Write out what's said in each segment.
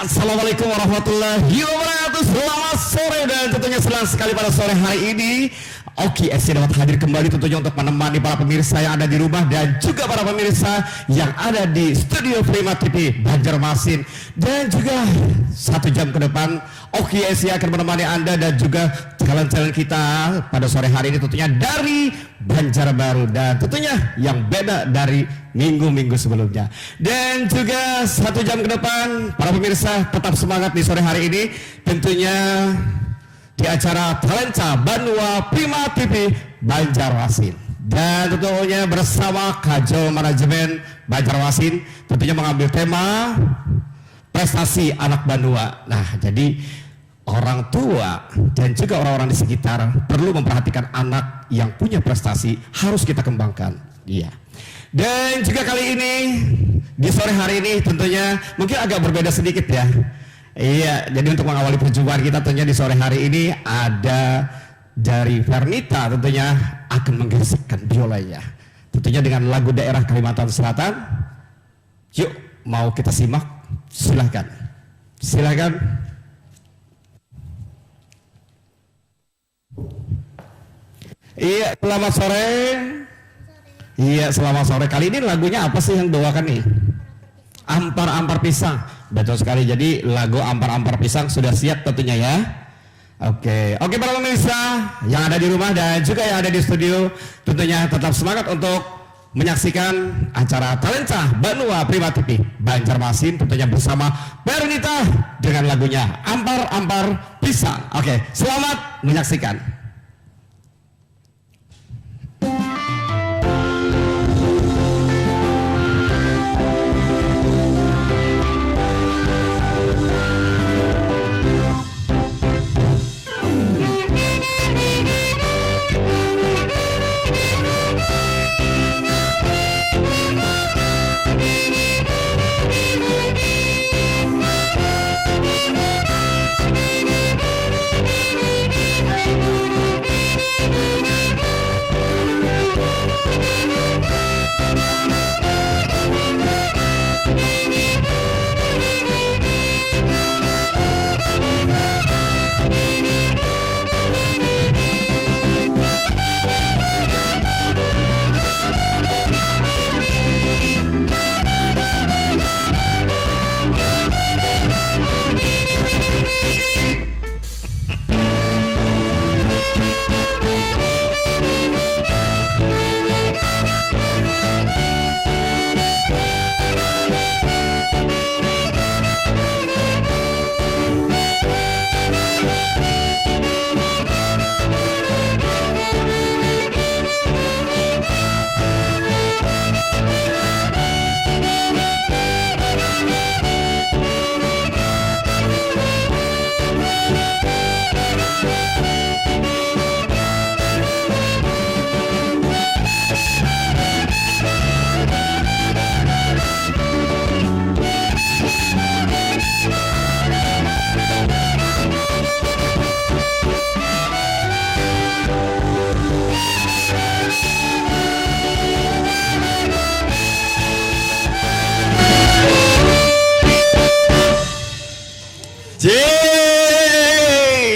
Assalamualaikum warahmatullahi wabarakatuh. Selamat sore dan tentunya senang sekali pada sore hari ini Oki SC dapat hadir kembali tentunya untuk menemani para pemirsa yang ada di rumah dan juga para pemirsa yang ada di studio Prima TV Banjarmasin. Dan juga 1 jam ke depan Oki SC akan menemani Anda dan juga talent-talent kita pada sore hari ini tentunya dari Banjarbaru dan tentunya yang beda dari minggu-minggu sebelumnya. Dan juga 1 jam ke depan para pemirsa tetap semangat di sore hari ini tentunya di acara Talenta Banua Prima TV Banjarmasin. Dan tentunya bersama Kajol Manajemen Banjarmasin tentunya mengambil tema prestasi anak Banua. Nah, jadi orang tua dan juga orang-orang di sekitar perlu memperhatikan anak yang punya prestasi, harus kita kembangkan. Iya. Dan juga kali ini di sore hari ini tentunya mungkin agak berbeda sedikit ya. Iya, jadi untuk mengawali perjumpaan kita tentunya di sore hari ini ada dari Vernita tentunya akan menggesekkan biolanya. Tentunya dengan lagu daerah Kalimantan Selatan. Yuk, mau kita simak? Silahkan. Silahkan. Iya, selamat sore. Iya, selamat sore. Kali ini lagunya apa sih yang doakan nih? Ampar-ampar pisang. Betul sekali. Jadi lagu Ampar-ampar pisang sudah siap tentunya ya. Oke para pemirsa yang ada di rumah dan juga yang ada di studio, tentunya tetap semangat untuk menyaksikan acara Talenta Banua Prima TV Banjarmasin tentunya bersama Vernita dengan lagunya Ampar-ampar pisang. Oke, selamat menyaksikan.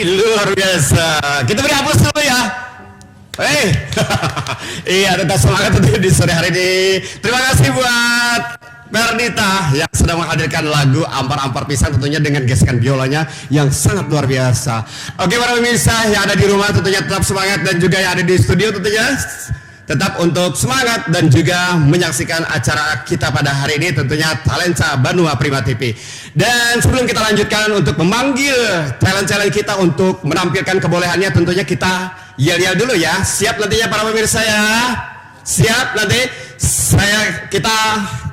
Luar biasa. Kita beri aplaus dulu ya. Iya, tetap semangat tentunya di sore hari ini. Terima kasih buat Vernita yang sedang menghadirkan lagu Ampar-ampar pisang tentunya dengan gesekan biolanya yang sangat luar biasa. Oke para pemirsa yang ada di rumah tentunya tetap semangat dan juga yang ada di studio tentunya tetap untuk semangat dan juga menyaksikan acara kita pada hari ini tentunya Talenta Banua Prima TV. Dan sebelum kita lanjutkan untuk memanggil talent-talent kita untuk menampilkan kebolehannya, tentunya kita yel-yel dulu ya. Siap nantinya para pemirsa ya. Siap nanti kita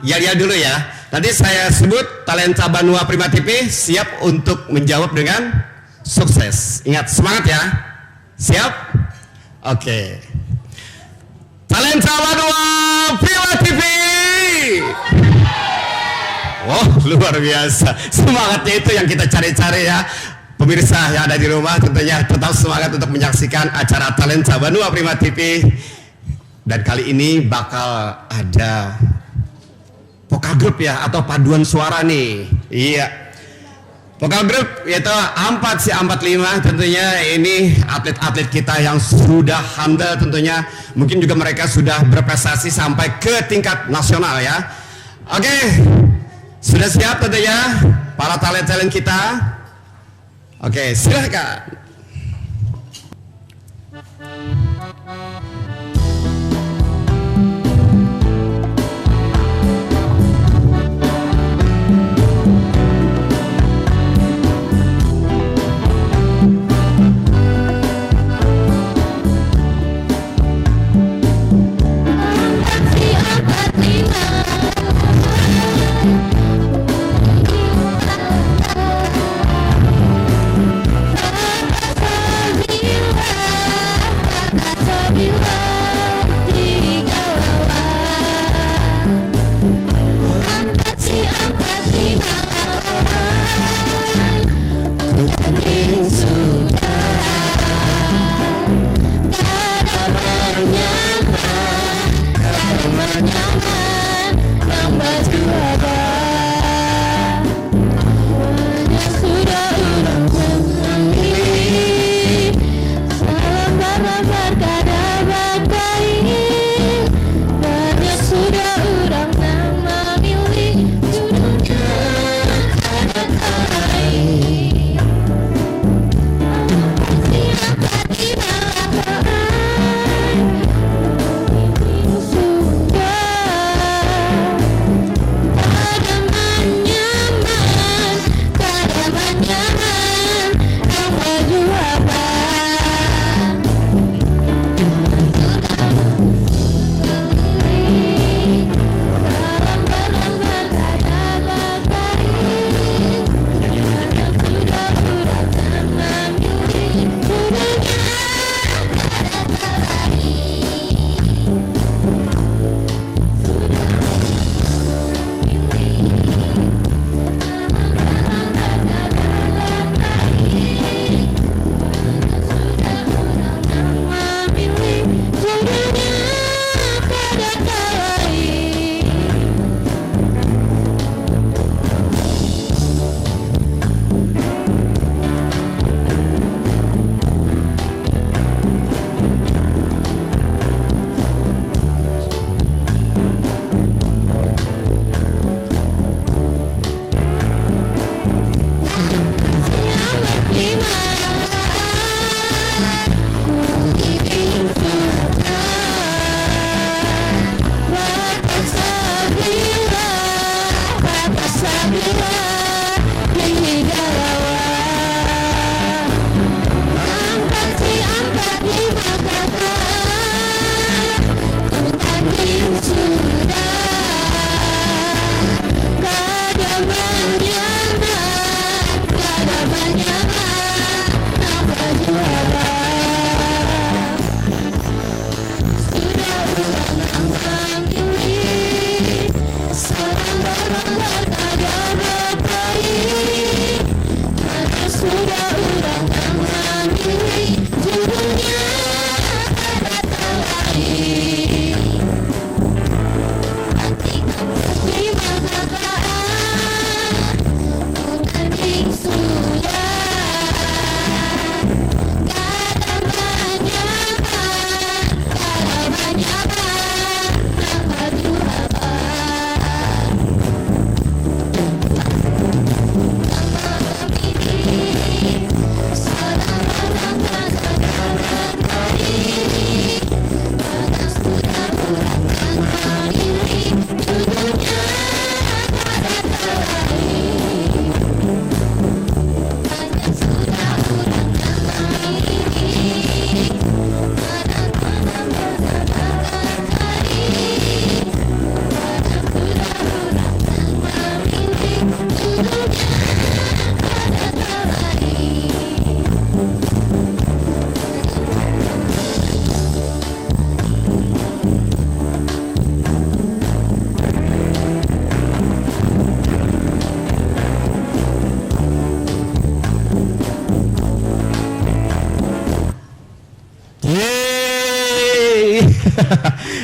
yel-yel dulu ya. Nanti saya sebut Talenta Banua Prima TV siap untuk menjawab dengan sukses. Ingat semangat ya. Siap? Oke. Talenta Banua Prima TV. Oh, luar biasa. Semangatnya itu yang kita cari-cari ya. Pemirsa yang ada di rumah tentunya tetap semangat untuk menyaksikan acara Talenta Banua Prima TV. Dan kali ini bakal ada vokal grup ya atau paduan suara nih. Iya. Vokal grup yaitu Ampat si Ampat 5, tentunya ini atlet-atlet kita yang sudah handal, tentunya mungkin juga mereka sudah berprestasi sampai ke tingkat nasional ya. Oke, sudah siap tentunya para talent-talent kita. Oke, silakan.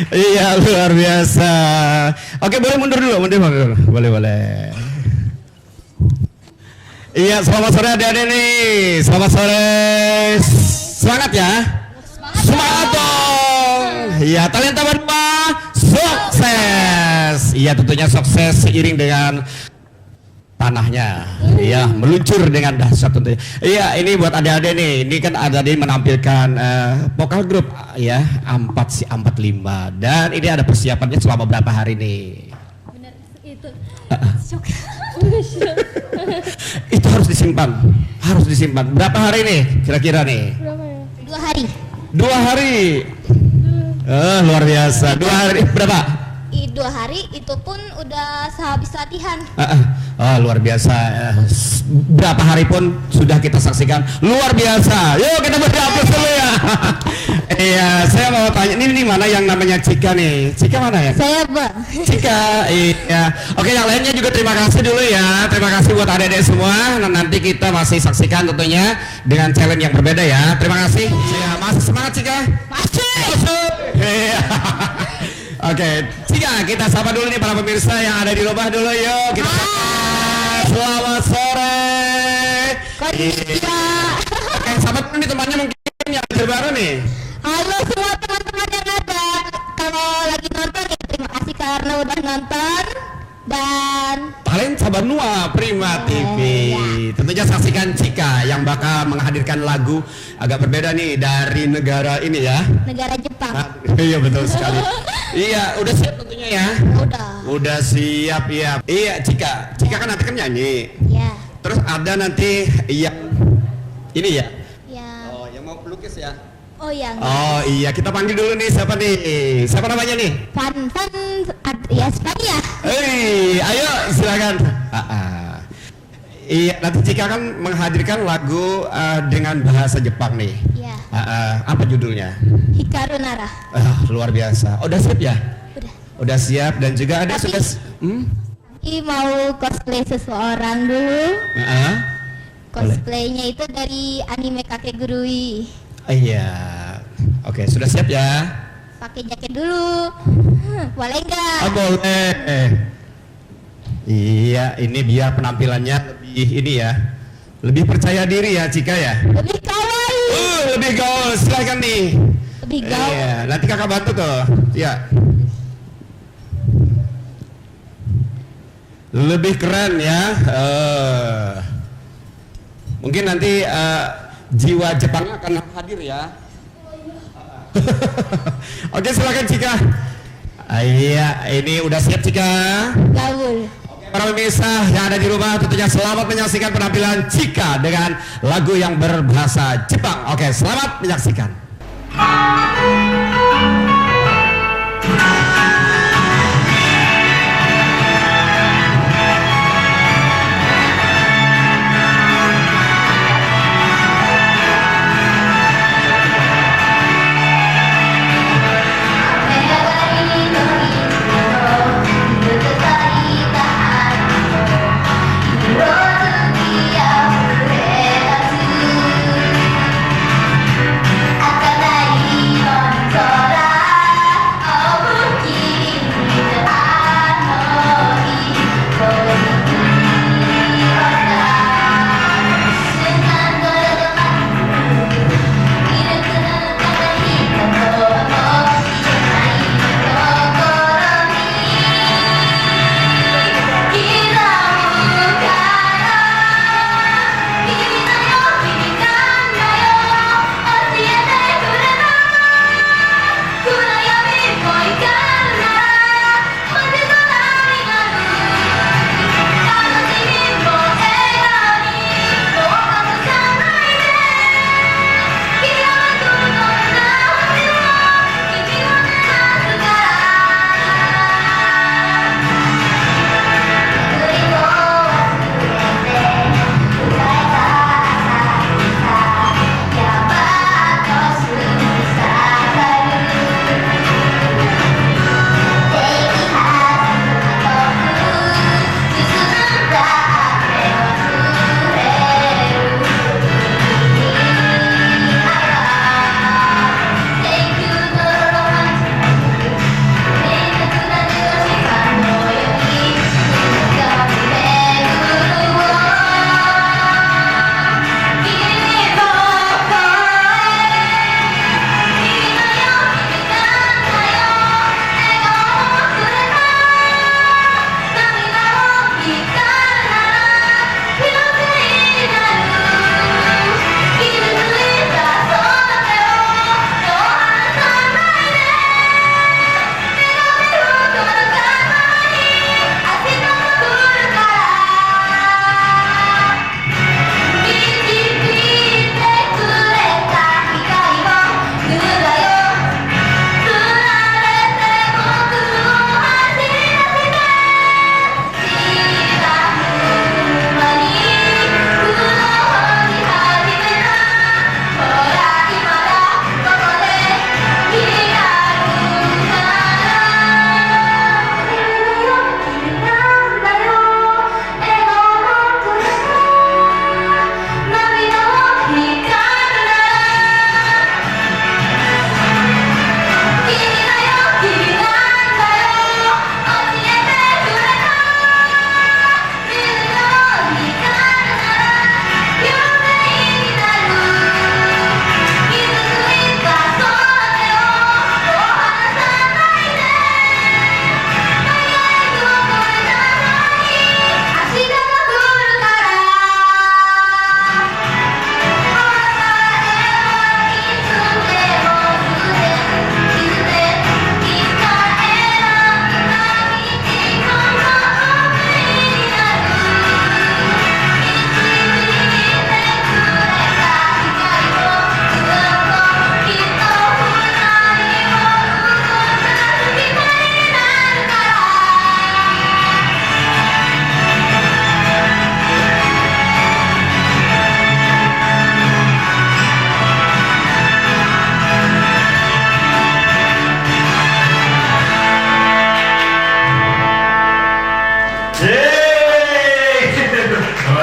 Iya, luar biasa. Oke, boleh mundur dulu, boleh. Iya, selamat sore adik-adik nih. Selamat sore. Semangat ya. Semangat dong. Iya, talenta berdua sukses. Iya, tentunya sukses seiring dengan tanahnya. Iya, meluncur dengan dahsyat tentunya. Iya, ini buat adik-adik nih. Ini kan adik-adik menampilkan vokal grup ya, Ampat si Ampat 5. Dan ini ada persiapannya selama berapa hari nih? Bener itu. Shock. Itu harus disimpan. Berapa hari nih kira-kira nih? Berapa ya? 2 hari. 2 hari. Luar biasa. 2 hari berapa? 2 hari itu pun udah sehabis latihan. Luar biasa. Berapa hari pun sudah kita saksikan. Luar biasa. Yuk kita beri aplaus dulu ya. Iya, saya mau tanya ini mana yang namanya Cika nih? Cika mana ya? Saya Bang. Cika, iya. Oke, yang lainnya juga terima kasih dulu ya. Terima kasih buat adik-adik semua. Nah, nanti kita masih saksikan tentunya dengan challenge yang berbeda ya. Terima kasih. Saya masih semangat Cika. Masih. Iya. Oke, Cika, kita sapa dulu nih para pemirsa yang ada di rumah dulu yuk. Kita sapa. Selamat sore. Konnichiwa. Oke, sahabat nih temannya mungkin yang baru nih. Halo semua teman-teman yang ada. Kalau lagi nonton ya terima kasih karena udah nonton. Dan Talenta Banua Prima TV. Ya. Tentunya saksikan Cika yang bakal menghadirkan lagu agak berbeda nih dari negara ini ya. negara Jepang. Iya betul sekali. Iya, udah siap tentunya ya. Udah. Udah siap ya. Iya, Cika. Cika kan nanti kan nyanyi. Ya. Terus ada nanti yang ini ya. Ya. Oh, yang mau pelukis ya. Oh ya. Oh iya, kita panggil dulu nih siapa nih? Siapa namanya nih? Fan ya Spania. Hei, ayo silakan. Iya, nanti Cika kan menghadirkan lagu dengan bahasa Jepang nih. Ya. Apa judulnya? Hikaru Nara. Luar biasa. Udah siap ya? Udah. Udah siap dan juga ada Tapi- sudah. Ini mau cosplay seseorang dulu. Cosplaynya itu dari anime Kakek Gurui. Iya. Oke, sudah siap ya? Pakai jaket dulu. Boleh nggak? Boleh. Iya, ini biar penampilannya lebih ini ya. Lebih percaya diri ya Cika ya. Lebih kawaii. Lebih gaul, silakan nih. Lebih gaul. Iya, nanti kakak bantu tuh. Ya. Lebih keren ya. Mungkin nanti jiwa Jepang akan hadir ya. Oke, silakan Cika. Iya, ini udah siap Cika. Gaul. Para pemirsa yang ada di rumah tentunya selamat menyaksikan penampilan Cika dengan lagu yang berbahasa Jepang. Oke, selamat menyaksikan. Akan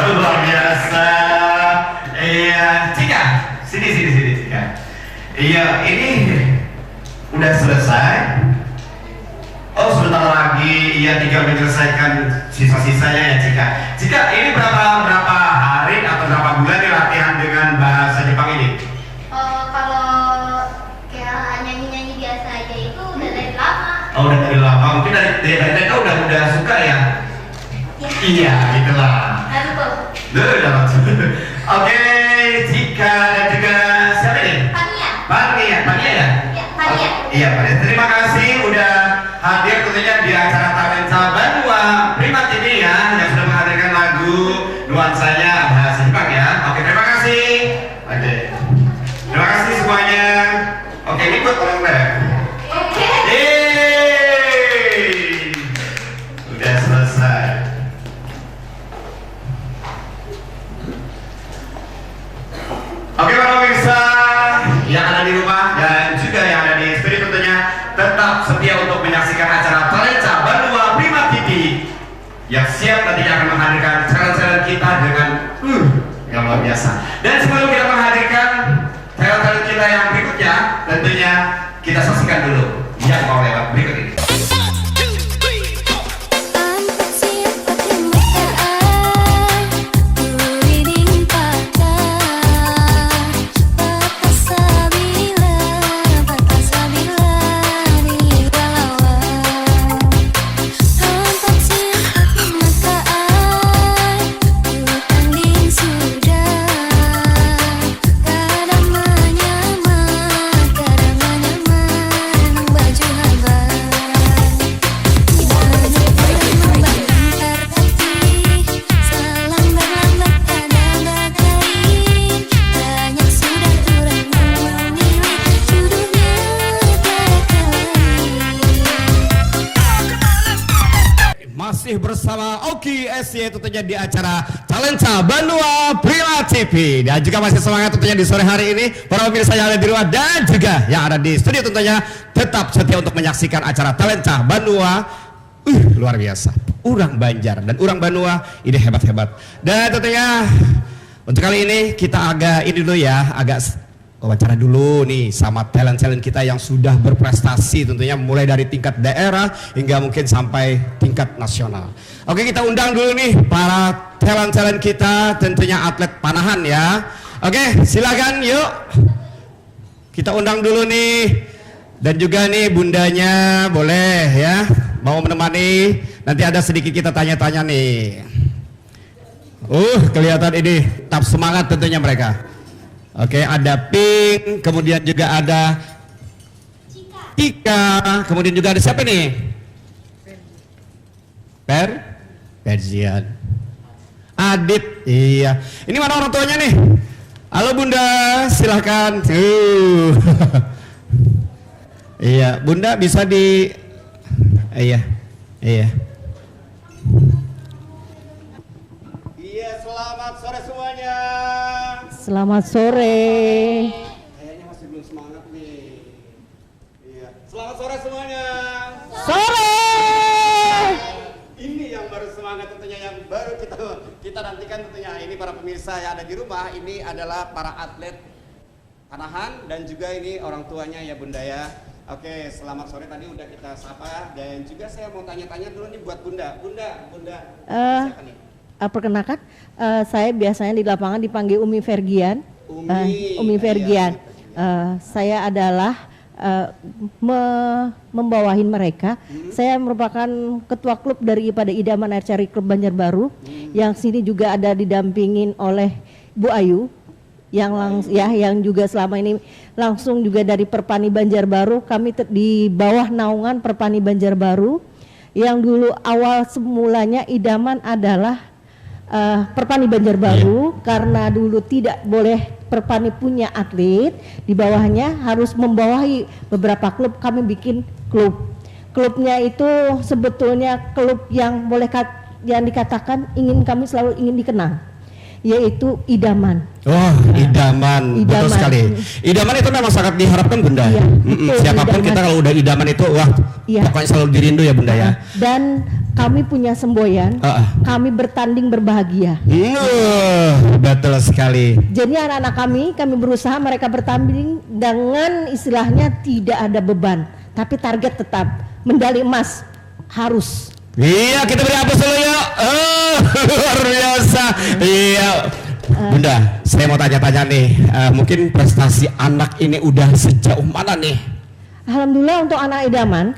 luar biasa. Iya, Cika, sini Cika. Iya, ini udah selesai. Oh, sebentar lagi, iya, tinggal menyelesaikan sisa-sisanya ya, Cika. Cika, ini berapa hari atau berapa bulan nih latihan dengan bahasa Jepang ini? Kalau kayak nyanyi-nyanyi biasa aja itu udah dari lama. Oh, udah dari lama. Mungkin dari TK udah suka ya? Ya. Iya, gitulah. Betul. Udah langsung. Oke, Cika dan juga siapa nih? Pania. Pania ya? Ya, Pania. Iya, Pania. Terima kasih udah hadir tentunya di acara Talenta Banua Prima TV ya, yang sudah menghadirkan lagu nuansanya bahasa Jepang ya. Oke, terima kasih. Oke. Terima kasih semuanya. Oke, ini buat orang rap. Oke. Udah selesai. Oke para pemirsa yang ada di rumah dan juga yang ada di studio tentunya tetap setia untuk menyaksikan acara Talenta Banua Prima TV yang siap nantinya akan menghadirkan talent-talent kita dengan yang luar biasa. Dan sebelum kita menghadirkan talent-talent kita yang berikutnya, tentunya kita saksikan dulu yang mau lewat berikut ini. Masih bersama Oki SY tentunya di acara Talenta Banua Prima TV. Dan juga masih semangat tentunya di sore hari ini para pemirsa yang ada di rumah dan juga yang ada di studio tentunya tetap setia untuk menyaksikan acara Talenta Banua. Luar biasa. Urang Banjar dan Urang Banua ini hebat-hebat. Dan tentunya untuk kali ini kita agak ini dulu ya, agak wawancara dulu nih sama talent-talent kita yang sudah berprestasi tentunya mulai dari tingkat daerah hingga mungkin sampai tingkat nasional. Oke, kita undang dulu nih para talent-talent kita, tentunya atlet panahan ya. Oke, silakan yuk. Kita undang dulu nih. Dan juga nih bundanya boleh ya, mau menemani. Nanti ada sedikit kita tanya-tanya nih. Kelihatan ini tetap semangat tentunya mereka. Oke, ada Pink, kemudian juga ada Ika, kemudian juga ada siapa nih? Perzian. Adit, iya. Ini mana orang tuanya nih? Halo Bunda, silahkan. Iya, Bunda bisa di, iya. Iya, selamat sore semuanya. Selamat sore. Kayaknya masih belum semangat nih. Iya. Selamat sore semuanya. Sore. Ini yang baru semangat tentunya, yang baru kita nantikan tentunya. Ini para pemirsa yang ada di rumah, ini adalah para atlet panahan dan juga ini orang tuanya ya Bunda ya. Oke, selamat sore, tadi udah kita sapa dan juga saya mau tanya-tanya dulu nih buat Bunda. Bunda siapa nih? Perkenalkan, saya biasanya di lapangan dipanggil Umi Fergian. Umi Fergian. Saya adalah membawahin mereka. Saya merupakan ketua klub daripada Idaman Archery Klub Banjarbaru, yang sini juga ada didampingin oleh Bu Ayu, yang juga selama ini langsung juga dari Perpani Banjarbaru. Kami di bawah naungan Perpani Banjarbaru, yang dulu awal semulanya Idaman adalah Perpani Banjarbaru, karena dulu tidak boleh Perpani punya atlet, di bawahnya harus membawahi beberapa klub. Kami bikin klub. Klubnya itu sebetulnya klub yang boleh yang dikatakan kami selalu ingin dikenal. yaitu idaman. Oh, idaman. Betul Idaman. sekali. Idaman itu memang sangat diharapkan Bunda. Iya, betul, Siapapun idaman. kita kalau udah idaman itu, wah, Iya. pokoknya selalu dirindu ya Bunda ya. Dan kami punya semboyan, kami bertanding berbahagia. Betul sekali. Jadi anak-anak kami berusaha mereka bertanding dengan istilahnya tidak ada beban, tapi target tetap medali emas harus. Iya, kita beri aplaus dulu yuk. Luar biasa. Iya. Bunda, saya mau tanya-tanya nih, mungkin prestasi anak ini udah sejauh mana nih? Alhamdulillah untuk anak idaman,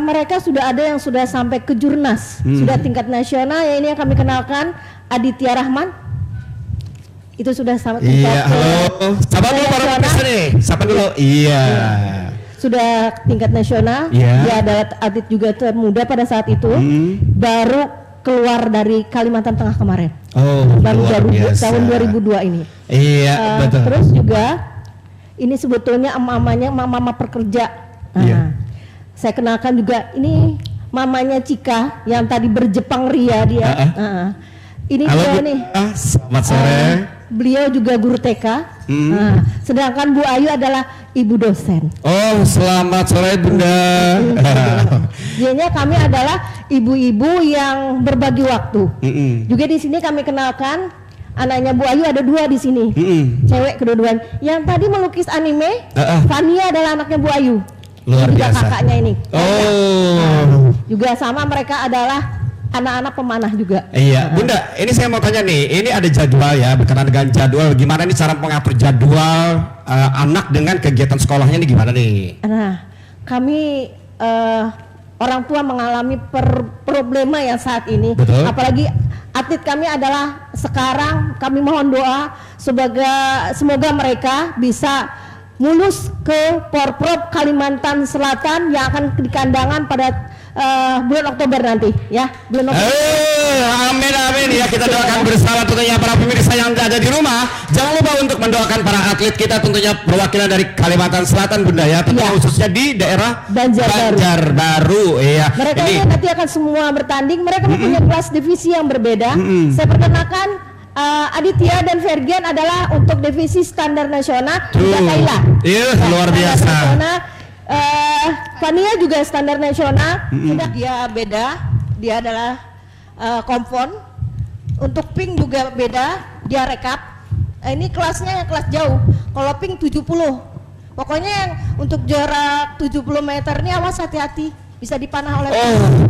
mereka sudah ada yang sudah sampai ke jurnas, sudah tingkat nasional. Ya ini yang kami kenalkan, Aditya Rahman. Itu sudah sampai tingkat. Iya, halo. Siapa dulu para pemirsa nih? Siapa dulu? Iya. Sudah tingkat nasional. Iya. Dia adalah atlet juga termuda pada saat itu. Baru keluar dari Kalimantan Tengah kemarin. Oh, Baru luar biasa. tahun 2002 ini. Iya, betul. Terus juga ini sebetulnya mamanya mama pekerja. Iya. Saya kenalkan juga ini mamanya Cika yang tadi berjepang ria dia. Ini Halo, dia Bu. nih. Selamat sore. Beliau juga guru TK. Sedangkan Bu Ayu adalah ibu dosen. Oh, selamat sore Bunda. Jadinya kami adalah ibu-ibu yang berbagi waktu. Juga di sini kami kenalkan anaknya Bu Ayu ada 2 di sini. Cewek kedua-duanya. Yang tadi melukis anime, Fania adalah anaknya Bu Ayu. Luar Juga biasa. kakaknya ini. Oh. Juga sama mereka adalah anak-anak pemanah juga. Iya, Bunda, ini saya mau tanya nih, ini ada jadwal ya, berkenaan dengan jadwal, gimana nih cara mengatur jadwal anak dengan kegiatan sekolahnya nih gimana nih? Nah, kami orang tua mengalami problema yang saat ini. Betul. Apalagi atlet kami adalah sekarang kami mohon doa semoga mereka bisa mulus ke Porprov Kalimantan Selatan yang akan dikandangan pada bulan Oktober nanti ya, bulan Oktober. Amin amin ya, kita doakan bersama tentunya para pemirsa yang ada di rumah. Jangan lupa untuk mendoakan para atlet kita tentunya perwakilan dari Kalimantan Selatan Bunda ya, tentunya khususnya di daerah Banjarbaru. Iya. Mereka ini nanti akan semua bertanding, mereka mempunyai kelas divisi yang berbeda. Saya perkenalkan Aditya dan Fergian adalah untuk divisi standar nasional, juga Kayla. Iya, luar biasa. Fania juga standar nasional, sudah dia beda, dia adalah kompon. Untuk pink juga beda, dia rekap. Ini kelasnya yang kelas jauh. Kalau pink 70. Pokoknya yang untuk jarak 70 meter ini awas hati-hati, bisa dipanah oleh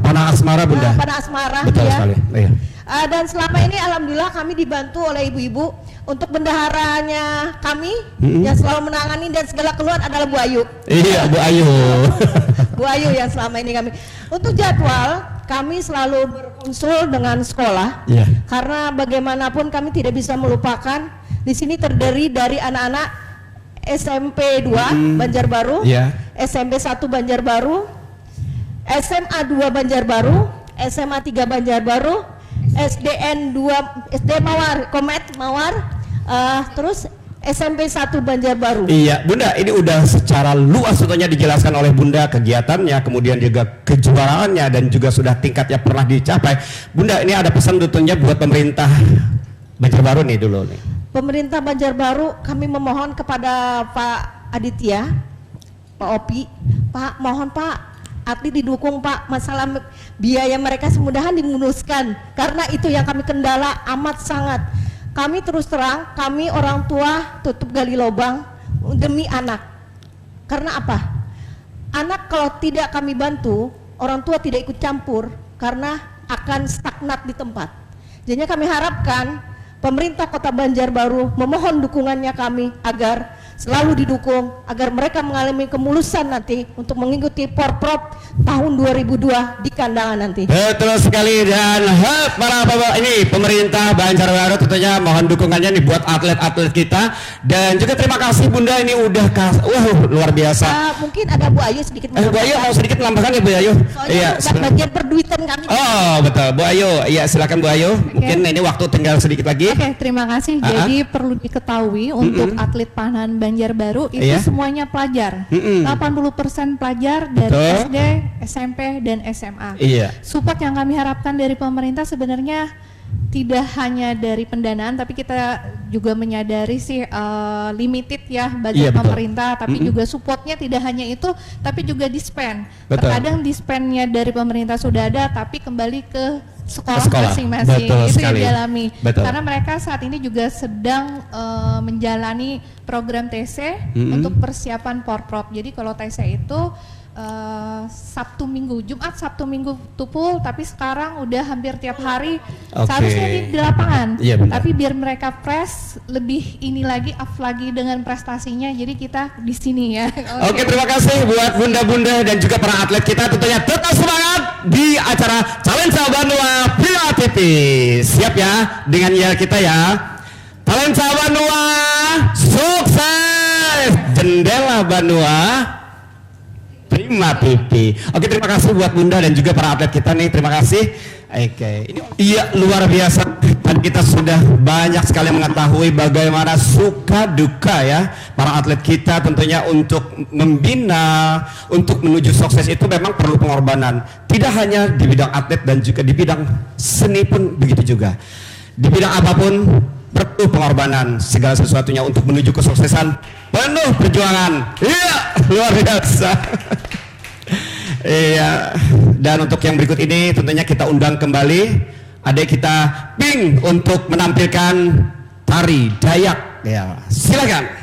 panah asmara Bunda. panah asmara. Betul ya. sekali. Iya. Dan selama ini alhamdulillah kami dibantu oleh ibu-ibu. Untuk bendaharanya kami yang selalu menangani dan segala keluhan adalah Bu Ayu. Iya, Bu Ayu. Bu Ayu yang selama ini kami. Untuk jadwal kami selalu berkonsul dengan sekolah. Iya. Karena bagaimanapun kami tidak bisa melupakan di sini terdiri dari anak-anak SMP 2 Banjarbaru, SMP 1 Banjarbaru, SMA 2 Banjarbaru, SMA 3 Banjarbaru, SDN 2 SD Mawar, Komet Mawar, terus SMP 1 Banjarbaru. Iya, Bunda, ini udah secara luas tentunya dijelaskan oleh Bunda kegiatannya, kemudian juga kejuaraannya dan juga sudah tingkatnya pernah dicapai. Bunda, ini ada pesan tentunya buat pemerintah Banjarbaru nih dulu nih. Pemerintah Banjarbaru, kami memohon kepada Pak Aditya, Pak Opi, Pak, mohon Pak, atlet didukung Pak, masalah biaya mereka semudahan dimuluskan, karena itu yang kami kendala amat sangat. Kami terus terang, kami orang tua tutup gali lubang demi anak. Karena apa? Anak kalau tidak kami bantu, orang tua tidak ikut campur karena akan stagnat di tempat. Jadi kami harapkan pemerintah Kota Banjarbaru memohon dukungannya kami agar selalu didukung agar mereka mengalami kemulusan nanti untuk mengikuti Porprov tahun 2002 di kandangan nanti. Betul sekali, dan para bapak ini pemerintah Banjarbaru tentunya mohon dukungannya nih buat atlet-atlet kita, dan juga terima kasih Bunda ini udah luar biasa. Mungkin ada Bu Ayu sedikit Bu Ayu mau sedikit menambahkan ya Bu Ayu? Soalnya bukan bagian perduitan kami. Oh betul, Bu Ayu, iya silakan Bu Ayu. Mungkin ini waktu tinggal sedikit lagi. Oke, terima kasih. Jadi perlu diketahui untuk atlet panahan Banjarbaru itu semuanya pelajar. 80% pelajar dari SD, SMP, dan SMA. Iya. Support yang kami harapkan dari pemerintah sebenarnya tidak hanya dari pendanaan, tapi kita juga menyadari sih limited ya budget Iya, betul. pemerintah, tapi juga supportnya tidak hanya itu, tapi juga dispen. Betul. Terkadang dispennya dari pemerintah sudah ada, tapi kembali ke sekolah Sekolah. masing-masing. Betul Itu sekali. yang dialami. Betul. Karena mereka saat ini juga sedang menjalani program TC untuk persiapan porprov. Jadi kalau TC itu Sabtu Minggu, Jumat Sabtu Minggu tupul, tapi sekarang udah hampir tiap hari. Oke. Seharusnya di lapangan, Iya, benar. tapi biar mereka fresh, lebih ini lagi, up lagi dengan prestasinya. Jadi kita di sini ya. Oke, terima kasih buat bunda-bunda dan juga para atlet kita, tentunya tetap semangat di acara Talenta Banua Villa TV. Siap ya dengan ya kita ya. Talenta Banua sukses, jendela Banua Prima TV. Oke, terima kasih buat Bunda dan juga para atlet kita nih. Terima kasih. Oke, ini iya luar biasa. Dan kita sudah banyak sekali mengetahui bagaimana suka duka ya para atlet kita, tentunya untuk membina, untuk menuju sukses itu memang perlu pengorbanan. Tidak hanya di bidang atlet dan juga di bidang seni pun begitu juga. Di bidang apapun perlu pengorbanan, segala sesuatunya untuk menuju kesuksesan penuh perjuangan. Iya, luar biasa. Iya, dan untuk yang berikut ini tentunya kita undang kembali adik kita Pink untuk menampilkan tari Dayak. Ya, silakan.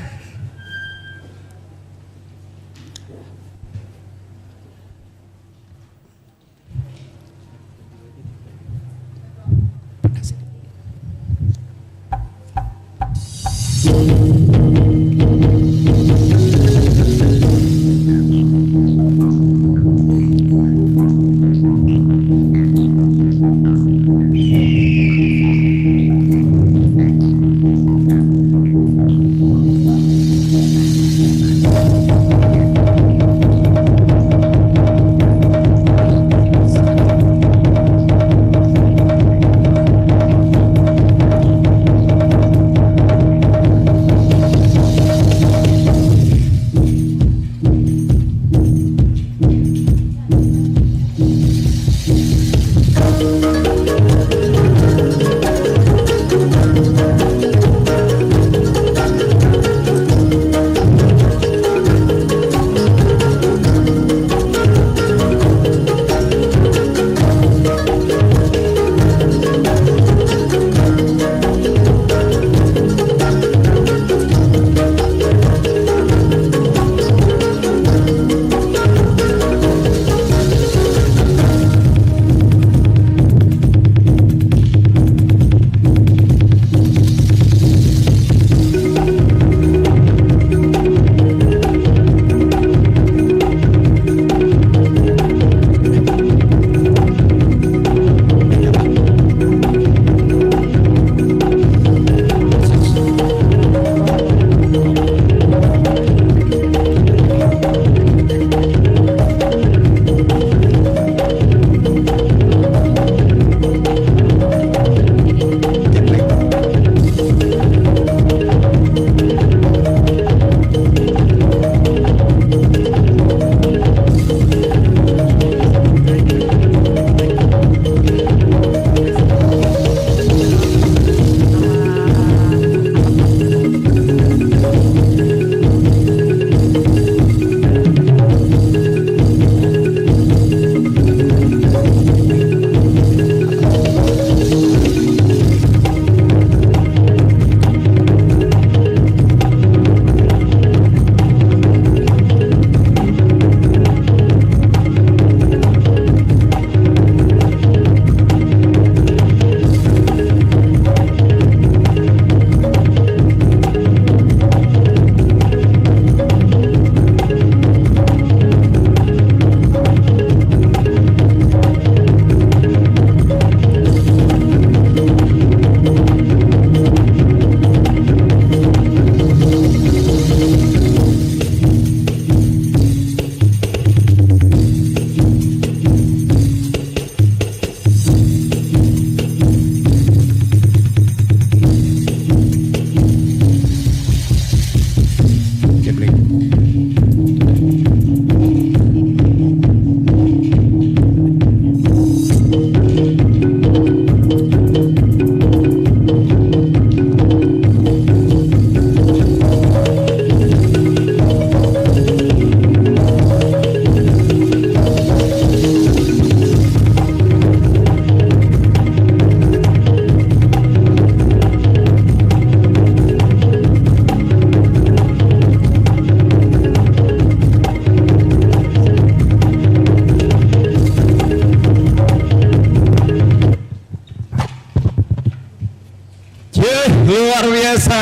luar biasa.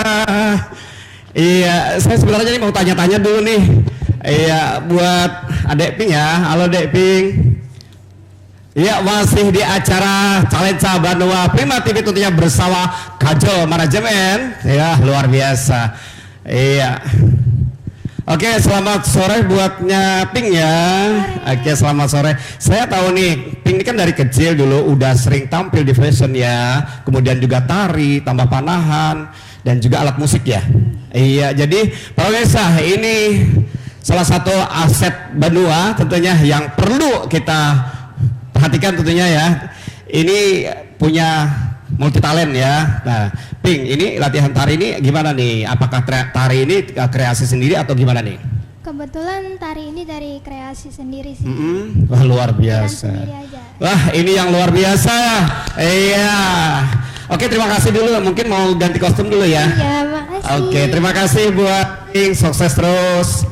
Iya, saya sebenarnya ini mau tanya-tanya dulu nih. Iya, buat Adek Ping ya. Halo Dek Ping. Iya, masih di acara Calenca Banua Prima TV tentunya bersama Kajol Manajemen. Ya, luar biasa. Iya. Oke, selamat sore buatnya Ping ya. Oke, selamat sore. Saya tahu nih, Ping ini kan dari kecil dulu udah sering tampil di fashion ya. Kemudian juga tari, tambah panahan, dan juga alat musik ya. Iya, jadi Pak Wesa, ini salah satu aset Banua tentunya yang perlu kita perhatikan tentunya ya. Ini punya multi talent ya. Nah, Ping, ini latihan tari ini gimana nih? Apakah tari ini kreasi sendiri atau gimana nih? Kebetulan tari ini dari kreasi sendiri sih. Wah, luar biasa. Sendiri aja. Wah, ini yang luar biasa. Iya. Oke, terima kasih dulu. Mungkin mau ganti kostum dulu ya. Iya, makasih. Oke, terima kasih buat Ping, sukses terus.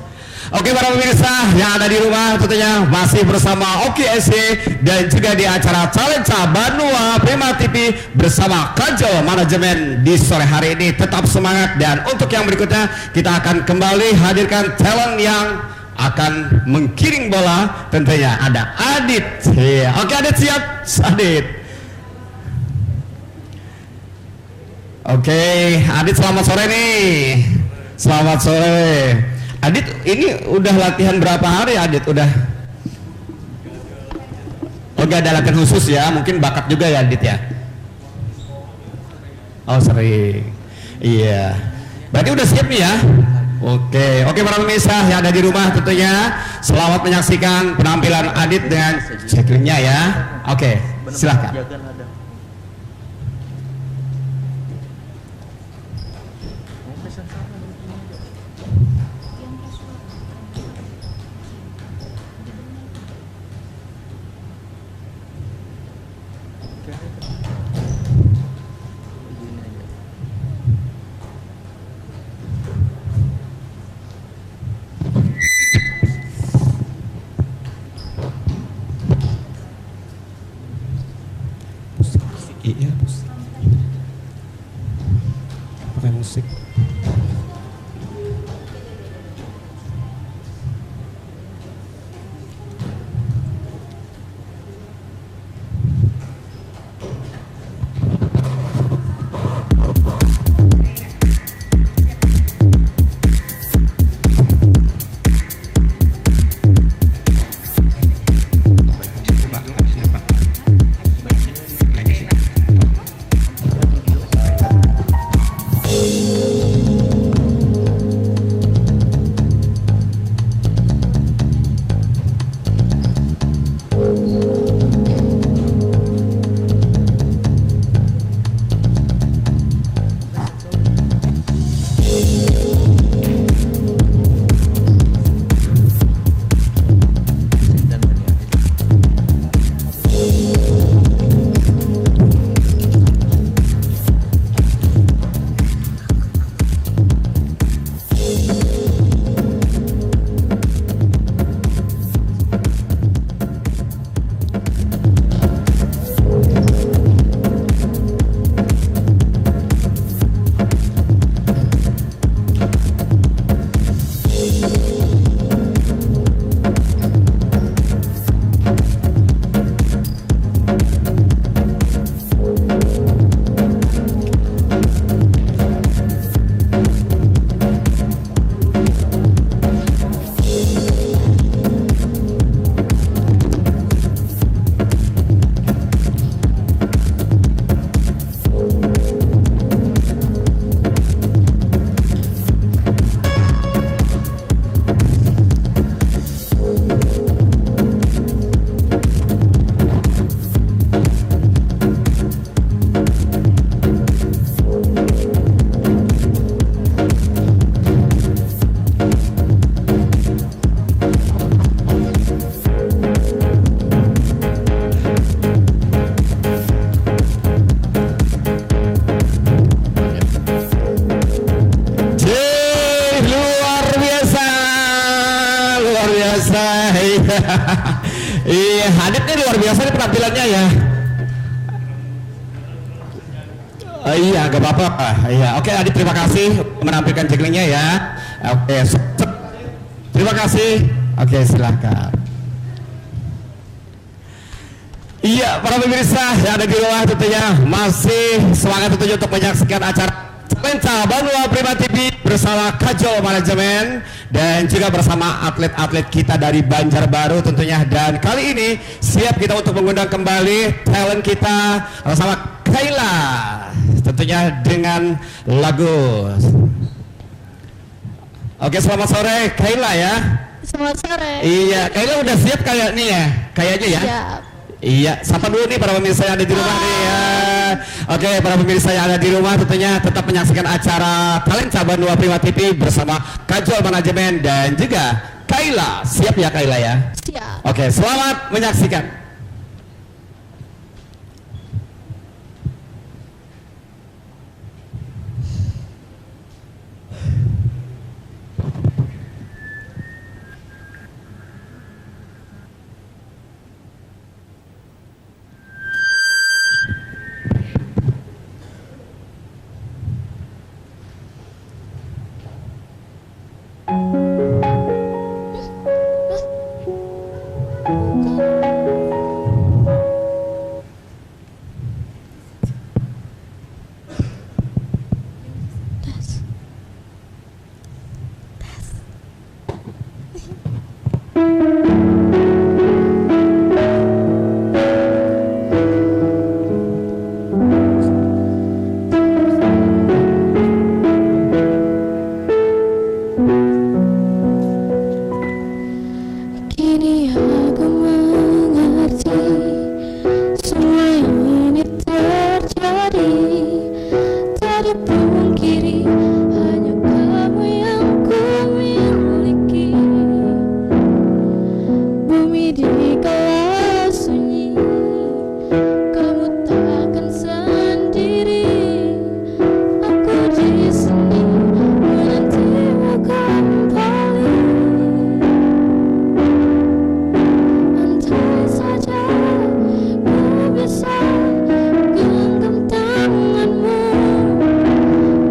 Oke, para pemirsa yang ada di rumah tentunya masih bersama Oki SC dan juga di acara Calenca Banua Prima TV bersama Kajol Manajemen di sore hari ini. Tetap semangat, dan untuk yang berikutnya kita akan kembali hadirkan talent yang akan menggiring bola. Tentunya ada Adit. Iya. Oke, Adit siap? Adit. Oke, Adit selamat sore nih. Selamat sore. Adit, ini udah latihan berapa hari Adit? Udah? Oh, gak ada latihan khusus ya? Mungkin bakat juga ya Adit ya? Oh, sering. Iya. Berarti udah siap nih ya? Oke para pemirsa yang ada di rumah tentunya selamat menyaksikan penampilan Adit dengan checklistnya ya. Oke, silahkan. Iya, pakai musik. Iya, Adit ini luar biasa nih penampilannya ya. Iya, gak apa-apa. Iya, oke Adit, terima kasih menampilkan jinglenya ya. Oke, terima kasih. Oke, silahkan. Iya, para pemirsa yang ada di rumah tentunya masih semangat tentunya untuk menyaksikan acara Talenta Banua Prima TV bersama Kajol Manajemen dan juga bersama atlet-atlet kita dari Banjarbaru tentunya. Dan kali ini siap kita untuk mengundang kembali talent kita bersama Kayla tentunya dengan lagu. Oke, selamat sore Kayla ya. Selamat sore. Iya, Kayla udah siap kayaknya ya, kayaknya ya. Siap. Iya, sapa dulu nih para pemirsa yang ada di rumah nih ya. Oke, para pemirsa yang ada di rumah tentunya tetap menyaksikan acara Talenta Banua Prima TV bersama Kajol Manajemen dan juga Kayla. Siap ya Kayla ya? Siap. Oke, selamat menyaksikan. Kini aku mengerti semua ini terjadi. Tak dipungkiri hanya kamu yang ku miliki. Bumi dikala sunyi, kamu takkan sendiri. Aku di sini menantimu kembali. Andai saja ku bisa genggam tanganmu,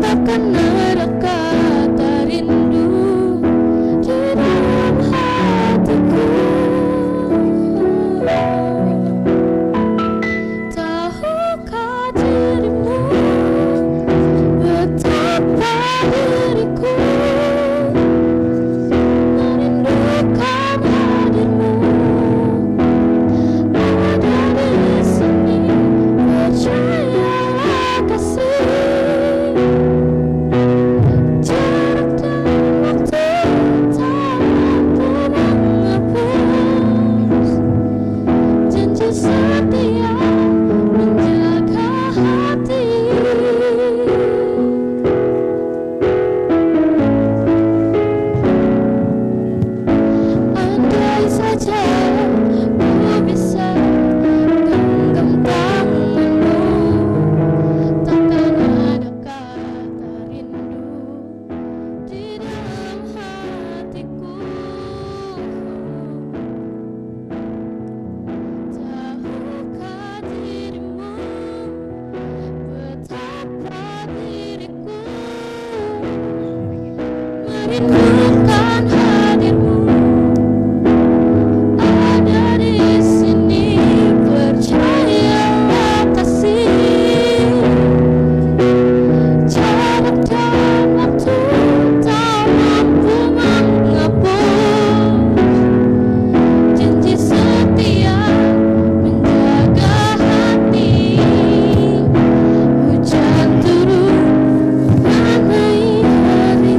takkan ada kata rindu di dalam hatiku. Tahukah dirimu betapa diriku merindukan hadirmu. Ada di sini, percayalah kasih. Jarak dan waktu tak mampu menghapus janji setia menjaga hati. Andai saja ku bisa genggam tanganmu, takkan ada kata rindu di dalam hatiku. Tahukah dirimu betapa diriku merindukan hadirmu. Ada di sini, percayalah kasih. Jarak dan waktu tak mampu menghapus janji setia menjaga hati. Hujan turun mengenai hari,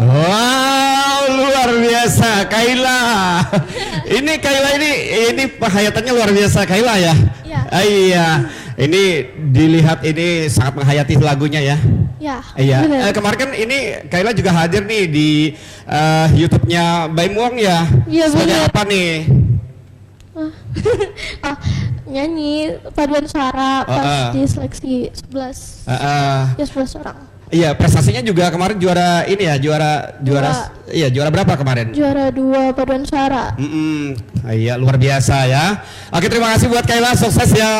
Wow, luar biasa Kaila. Ini Kaila ini penghayatannya luar biasa Kaila ya. Iya. Iya. Ini dilihat ini sangat menghayati lagunya ya. Ya. Iya. Kemarin kan ini Kaila juga hadir nih di YouTube-nya Baim Wong ya. Iya, Sebagai bener. apa nih? Ah, nyanyi paduan suara pas di seleksi 11. Ya 11 orang. Iya, prestasinya juga kemarin juara ini ya, juara iya, juara berapa kemarin? Juara 2 paduan suara. Iya, luar biasa ya. Oke, terima kasih buat Kaila, sukses ya.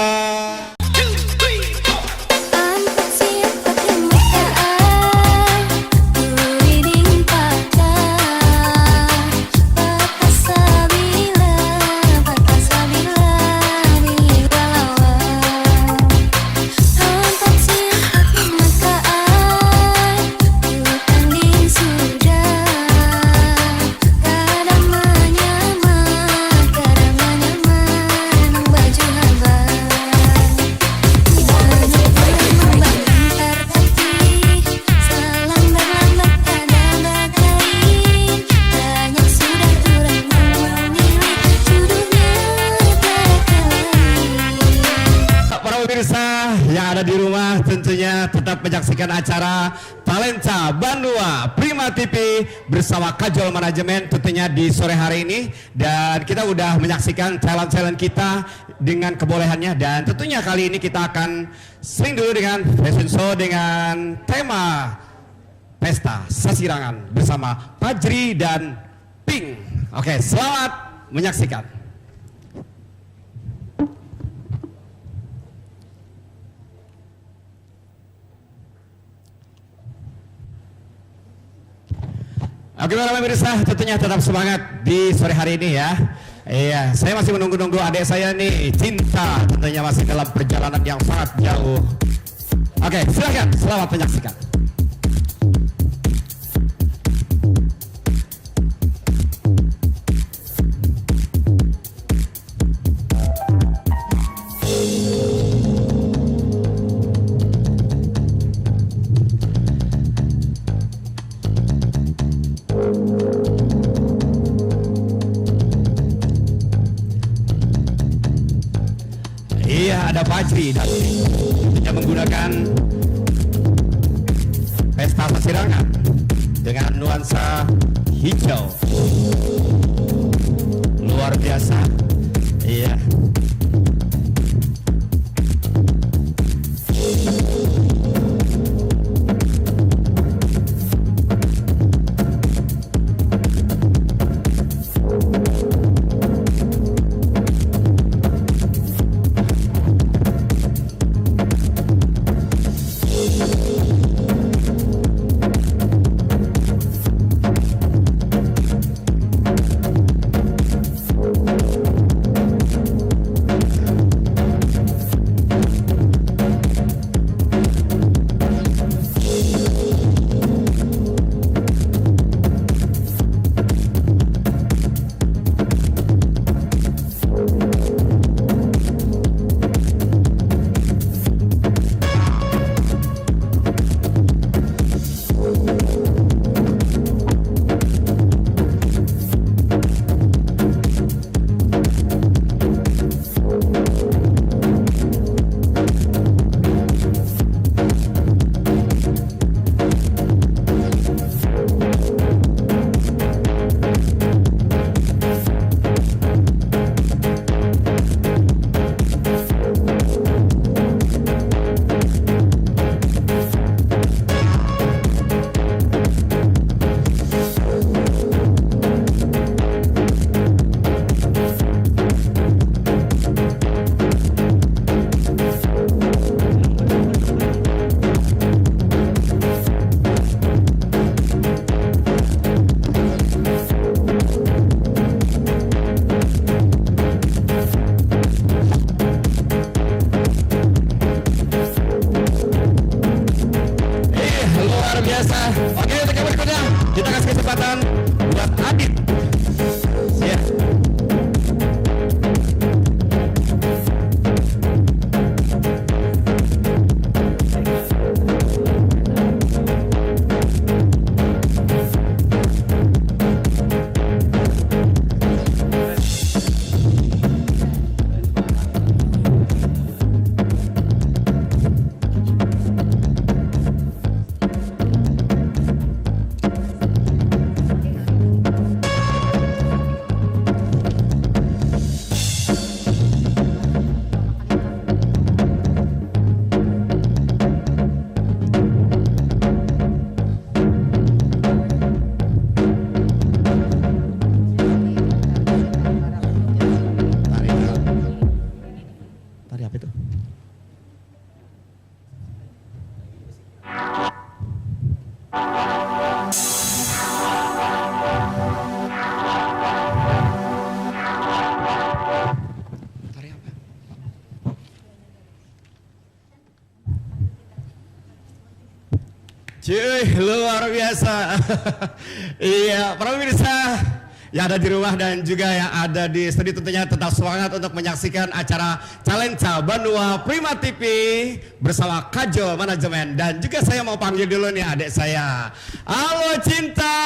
Pemirsa yang ada di rumah tentunya tetap menyaksikan acara Talenta Bandua Prima TV bersama Kajol Manajemen tentunya di sore hari ini, dan kita udah menyaksikan talent-talent kita dengan kebolehannya, dan tentunya kali ini kita akan sering dulu dengan fashion show dengan tema Pesta Sasirangan bersama Fajri dan Pink. Oke, selamat menyaksikan. Oke para pemirsa, tentunya tetap semangat di sore hari ini ya. Iya, saya masih menunggu-nunggu adik saya nih, Cinta, tentunya masih dalam perjalanan yang sangat jauh. Oke, silakan, selamat menyaksikan. Iya, ada Fajri dan yang menggunakan Pesta Sasirangan dengan nuansa hijau. Luar biasa. Iya. Oke, untuk yang berikutnya kita kasih kesempatan buat Adit. Ya. biasa. Iya, para pemirsa yang ada di rumah dan juga yang ada di studio tentunya tetap semangat untuk menyaksikan acara Talenta Banua Prima TV bersama Kajol Manajemen. Dan juga saya mau panggil dulu nih adik saya. Halo Cinta.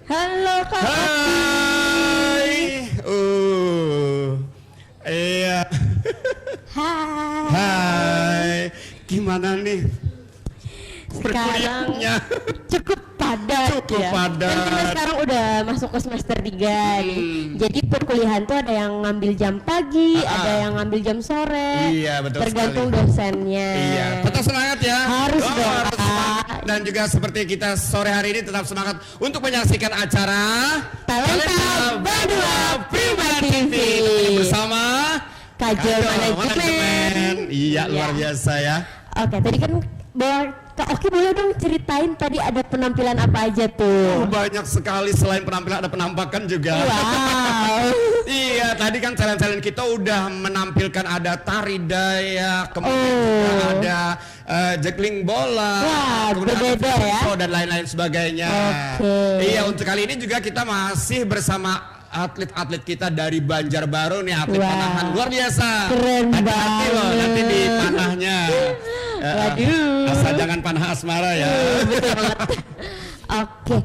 Halo Kak. Hai. Iya. Hai. Hai. Gimana nih? Sekarang Perkuliahannya? cukup padat. Cukup ya. padat. Kan kita sekarang udah masuk ke semester 3 nih. Jadi perkuliahan tuh ada yang ngambil jam pagi, ada yang ngambil jam sore. Iya, betul tergantung sekali. dosennya. Iya, tetap semangat ya. Harus dong, harus Kak. semangat. Dan juga seperti kita sore hari ini tetap semangat untuk menyaksikan acara Talenta Banua Prima TV. bersama Kajol Manajemen. Iya, luar biasa ya. Oke, tadi kan Kak Oki boleh dong ceritain tadi ada penampilan apa aja tuh? Banyak sekali, selain penampilan ada penampakan juga. Wow. Iya, tadi kan talent-talent kita udah menampilkan ada tari dayak, kemudian juga ada juggling bola, Wah, kemudian ada berbeda ya. flamenco dan lain-lain sebagainya. Oke. Iya, untuk kali ini juga kita masih bersama atlet-atlet kita dari Banjarbaru nih, atlet Wah. panahan luar biasa. Keren Hati-hati loh banget. nanti di panahnya. Waduh. Asal jangan panah asmara ya. Betul banget. Oke,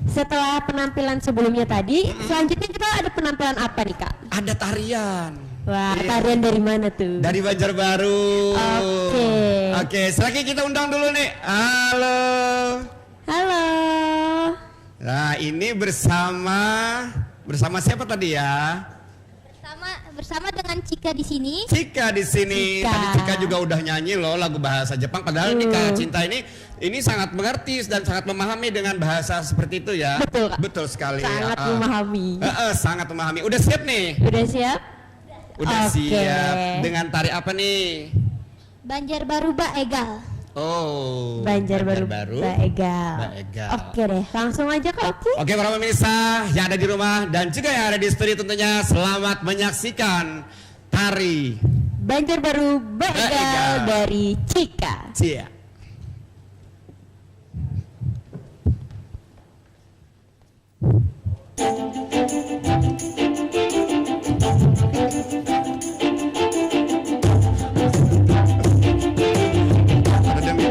setelah penampilan sebelumnya tadi, selanjutnya kita ada penampilan apa nih Kak? Ada tarian. Wah, Iya. tarian dari mana tuh? Dari Banjarbaru. Oke. Oke, selanjutnya kita undang dulu nih. Halo. Halo. Nah, ini bersama siapa tadi ya? Bersama dengan Cika di sini. Cika di sini. Cika. Tadi Cika juga udah nyanyi loh lagu bahasa Jepang. Padahal nih Kak Cinta ini sangat mengerti dan sangat memahami dengan bahasa seperti itu ya. Betul, Kak. Betul sekali. Sangat ya. memahami. Sangat memahami. Udah siap nih? Udah siap? Udah Oke. siap. Dengan tari apa nih? Banjarbaru Baegal. Oh. Banjarbaru Baegal. Baegal. Oke deh, langsung aja Kak Oki. Oke para pemirsa yang ada di rumah dan juga yang ada di studio tentunya selamat menyaksikan tari Banjarbaru Baegal Baegal. dari Cika. Cia. Ada demi.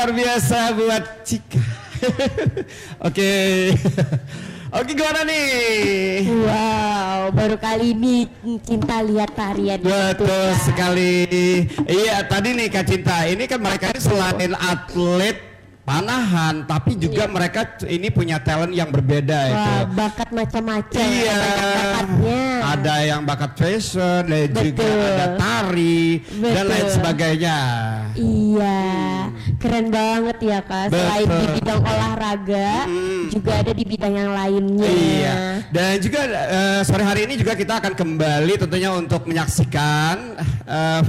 luar biasa buat Cika. Oke. Oke, gimana nih? Wow, baru kali ini Cinta lihat tarian. Betul sekali. Iya, tadi nih Kak Cinta, ini kan mereka ini selain atlet panahan, tapi juga mereka ini punya talent yang berbeda itu. Wah, bakat macam-macam. Iya. Banyak bakatnya. Ada yang bakat fashion, dan juga ada tari dan lain sebagainya. Iya, keren banget ya Kak. Selain di bidang olahraga, juga ada di bidang yang lainnya. Iya. Dan juga sore hari ini juga kita akan kembali tentunya untuk menyaksikan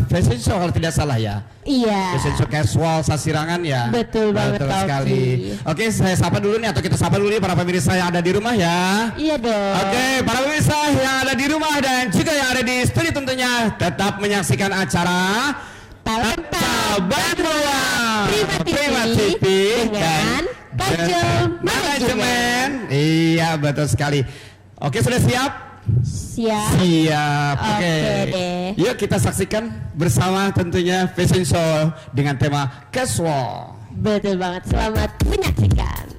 fashion show kalau tidak salah ya. Iya. Fashion show casual Sasirangan ya. Betul banget, Betul Kak sekali. Oki. Oke, saya sapa dulu nih atau kita sapa dulu nih para pemirsa yang ada di rumah ya. Iya dong. Oke, para pemirsa yang ada di rumah dan juga yang ada di studio tentunya tetap menyaksikan acara Talenta Bandua Prima TV dengan Kajol Manajemen. Iya, betul sekali. Oke, sudah siap? Siap. Siap. Oke. Oke deh. Yuk kita saksikan bersama tentunya fashion show dengan tema casual. Betul banget. Selamat menyaksikan.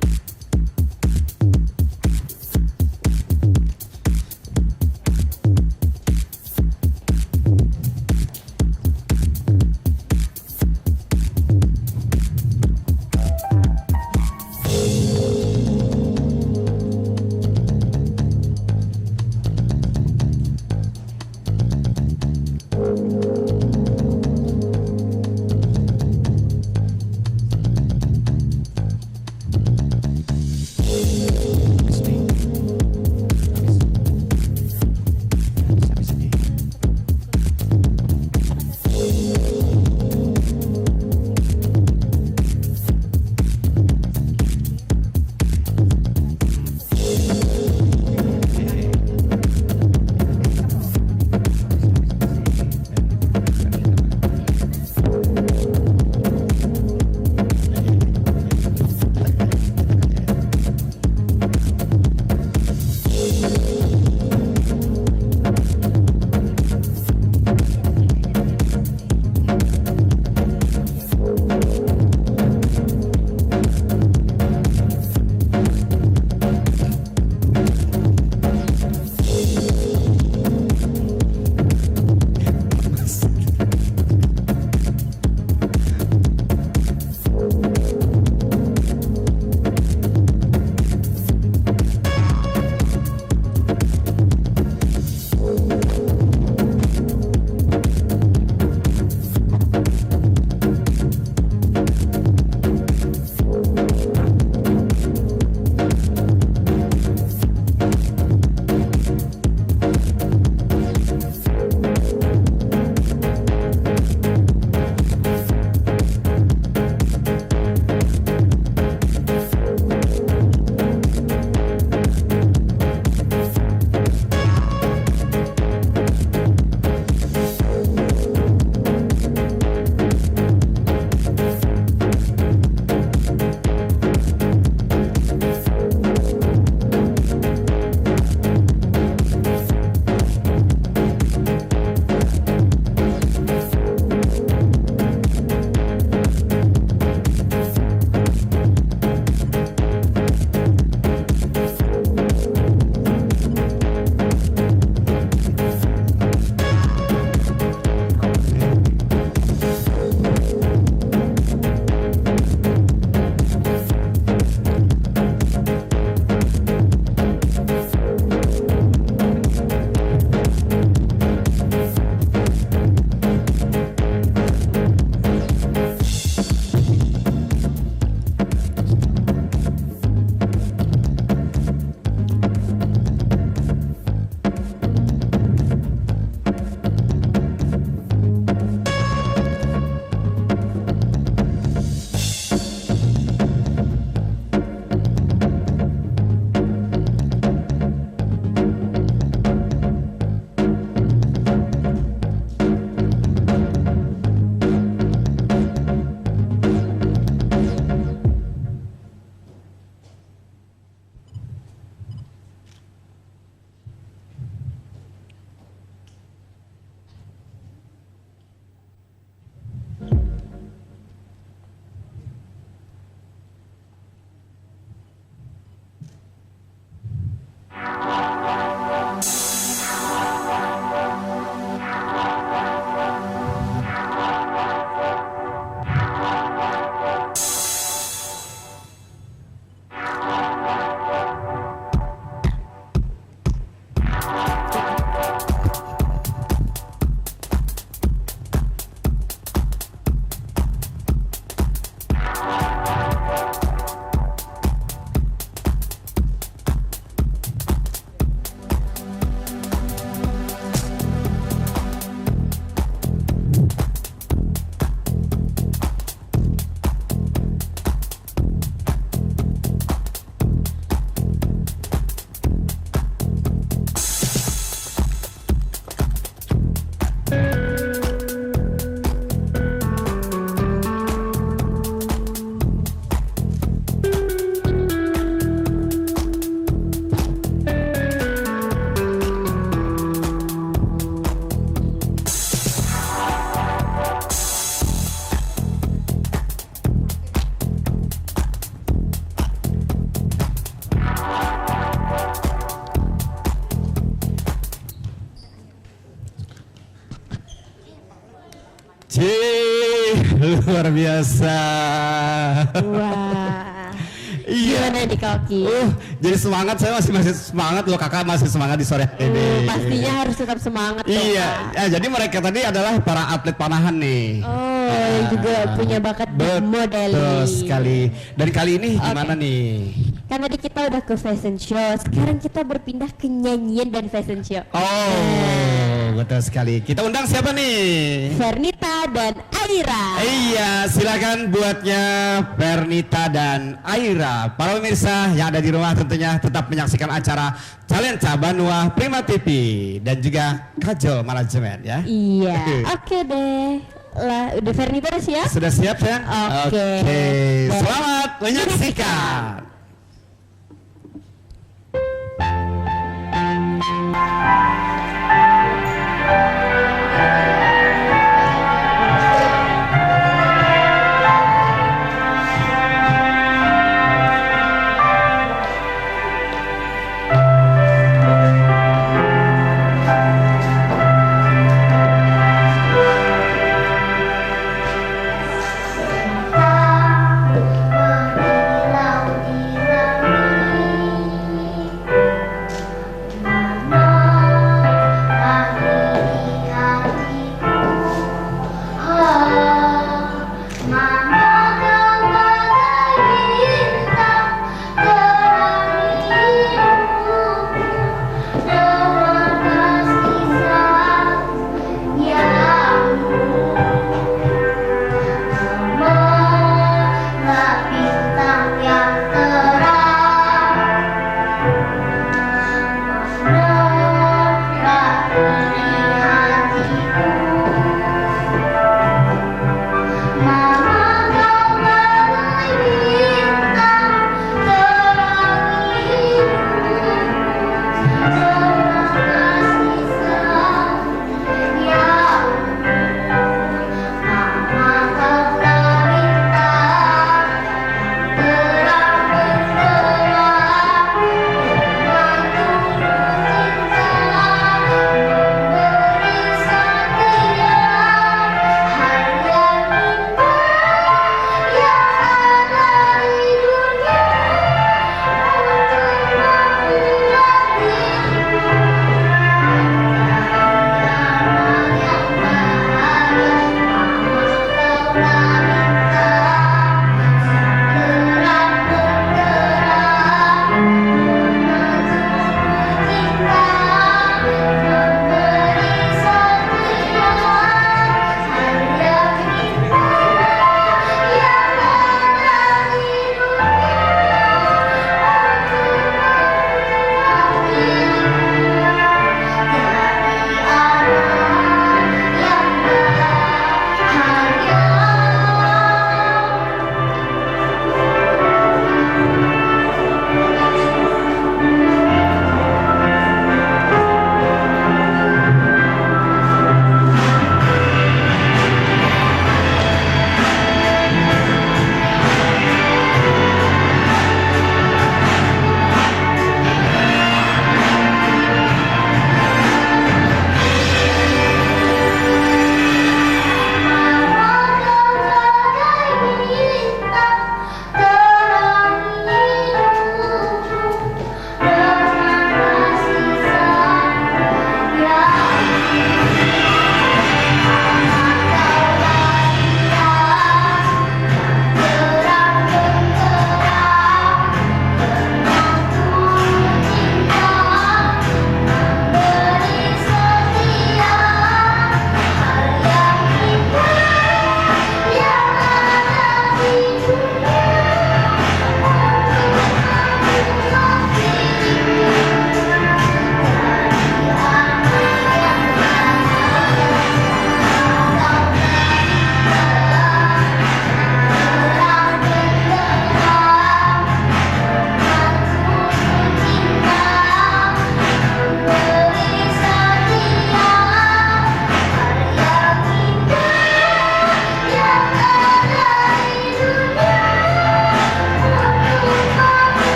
luar biasa. Wah. Iya. Gimana nih Koki? Jadi semangat, saya masih semangat loh, kakak masih semangat di sore hari ini. Pastinya harus tetap semangat dong, Iya, Kak. ya, jadi mereka tadi adalah para atlet panahan nih. Oh, yang juga punya bakat di modeling. Betul sekali. Dan kali ini gimana nih? Kan tadi kita udah ke fashion show, sekarang kita berpindah ke nyanyian dan fashion show. Oh, betul sekali. Kita undang siapa nih? Fernita dan Aira. Iya, silakan buatnya Fernita dan Aira. Para pemirsa yang ada di rumah tentunya tetap menyaksikan acara Talenta Banua Prima TV dan juga Kajol Manajemen ya. Iya, oke deh. Lah, udah Fernita udah siap? Sudah siap ya? Oke. Selamat menyaksikan. Mengulang di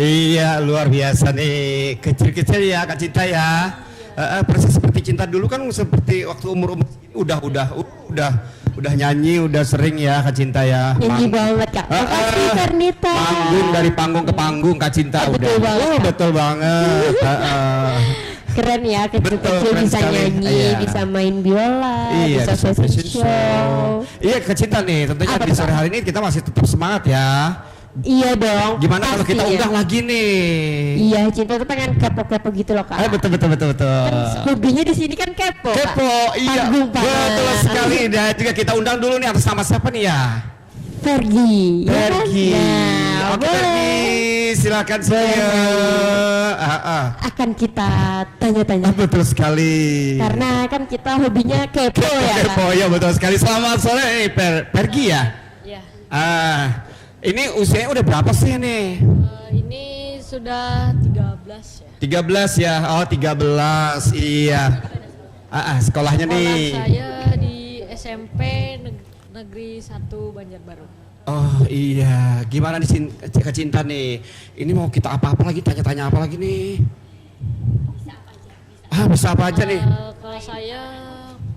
Iya, luar biasa nih. Kecil-kecil ya Kak Cinta ya. Persis seperti Cinta dulu kan, seperti waktu umur udah nyanyi, udah sering ya Kak Cinta ya. Nyanyi banget Kak. Makasih Fernita. Manggung dari panggung ke panggung Kak Cinta Betul udah. banget, Kak. Betul banget. Keren ya, kecil-kecil keren bisa sekali. nyanyi, Iya. bisa main biola, bisa fashion show. Iya Kak Cinta nih, tentunya Apa di tuh, sore Kak? hari ini kita masih tetap semangat ya. Iya dong. Gimana kalau kita pastinya. undang lagi nih? Iya, Cinta tuh pengen kepo-kepo gitu loh Kak. Betul. Kan hobinya di sini kan kepo. Kak. Kepo, iya. Panggung Betul panas. sekali. Dan juga kita undang dulu nih atas nama siapa nih ya? Fergie. ya kan? Pergi. Nah, Oke boleh. Pergi, silakan saya. Akan kita tanya-tanya. Betul sekali. Karena kan kita hobinya kepo ya Kak. Kepo ya, betul sekali. Selamat sore nih Pergi ya. Ya, Ini usianya udah berapa sih nih? ini sudah 13 ya. 13 ya. Oh 13. Iya. Sekolahnya Sekolah nih. saya di SMP Negeri 1 Banjarbaru. Oh iya, gimana nih Kak Cinta nih? Ini mau kita apa-apa lagi, tanya-tanya apa lagi nih? Bisa apa aja nih? Kalau saya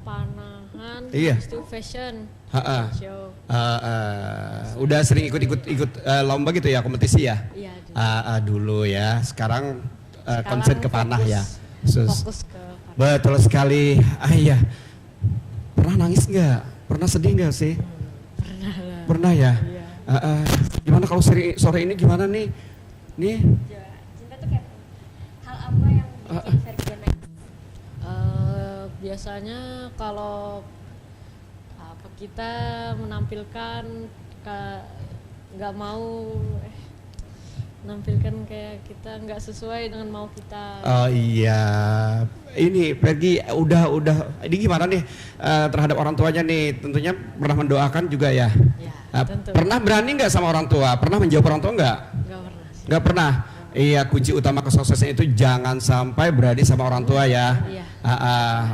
panahan, Iya. habis itu fashion show. Udah sering ikut lomba gitu ya, kompetisi ya? Iya, Dulu ya, sekarang konsen ke panah ya. Fokus ke panah. Betul sekali. Iya. Pernah nangis nggak? Pernah sedih nggak sih? Pernah lah. Pernah ya. Iya. Gimana kalau sore ini gimana nih? Nih? Cinta tuh kayak hal apa yang bikin Fergie naik? Biasanya kalau apa kita menampilkan nggak mau menampilkan kayak kita nggak sesuai dengan mau kita. Oh iya, ini Pergi udah ini gimana nih terhadap orang tuanya nih? Tentunya pernah mendoakan juga ya. Ya, tentu. Pernah berani nggak sama orang tua? Pernah menjawab orang tua nggak? Nggak pernah sih. Nggak pernah. Iya, kunci utama kesuksesan itu jangan sampai berani sama orang tua ya. Iya.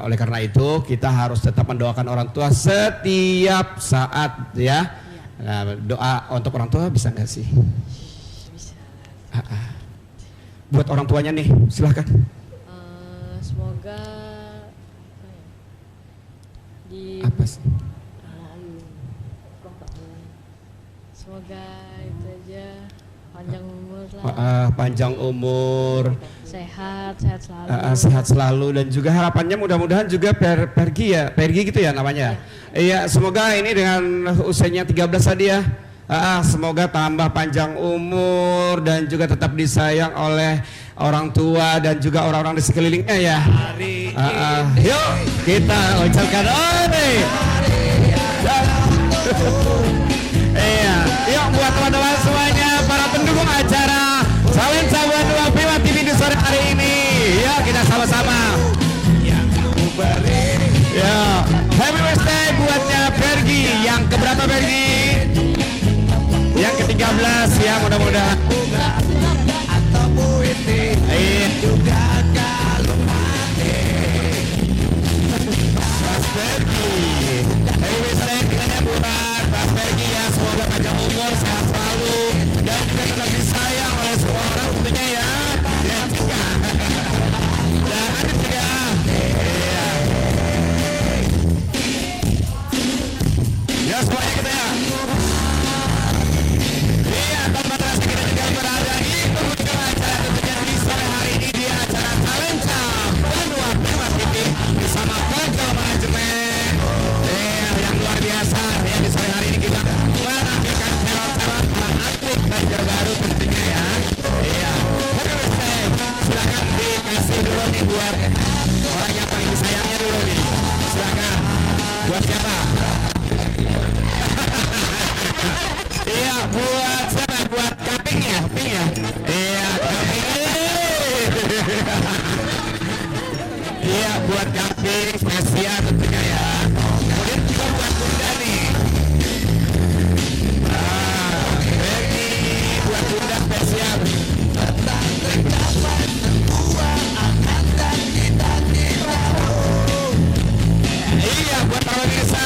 Oleh karena itu kita harus tetap mendoakan orang tua setiap saat ya. Nah, doa untuk orang tua bisa nggak sih? Bisa. Buat orang tuanya nih, silahkan. Semoga di Apa sih? semoga itu aja panjang umur lah, Panjang umur, sehat selalu. sehat selalu, dan juga harapannya mudah-mudahan juga Pergi ya, Pergi gitu ya namanya. Iya, semoga ini dengan usianya 13 tadi ya. Semoga tambah panjang umur dan juga tetap disayang oleh orang tua dan juga orang-orang di sekelilingnya ya. Yuk kita ucapkan Iya, yuk buat teman-teman semuanya, para pendukung acara Challenge Sahabat Dua Prima TV di sore hari ini. Ya, kita sama-sama. Ya, happy birthday buatnya Pergi. Yang keberapa Pergi? Yang ke-13 ya, mudah-mudahan. Iya. Mas Pergi. Happy birthday katanya buat Mas Pergi ya, semoga panjang umur, sehat selalu, dan juga tetap disayang oleh semua orang tentunya ya. Dan juga iya. Ya semuanya kita ya. Iya, tanpa terasa kita juga berada di penghujung acara tentunya di sore hari ini di acara Talenta Banua Prima TV bersama Kajol Manajemen. Yang luar biasa ya, di sore hari ini kita menampilkan talent-talent para atlet Banjarbaru tentunya ya. Iya. Happy birthday. Silakan dikasih dulu nih buat orang yang paling disayangnya dulu nih. Silakan. Buat siapa? Iya, buat siapa? Buat Kaping ya? Kaping ya? Iya, Kaping. Iya, buat Kaping spesial tentunya ya. Kemudian juga buat Bunda nih. Berarti buat Bunda spesial. Iya, buat para pemirsa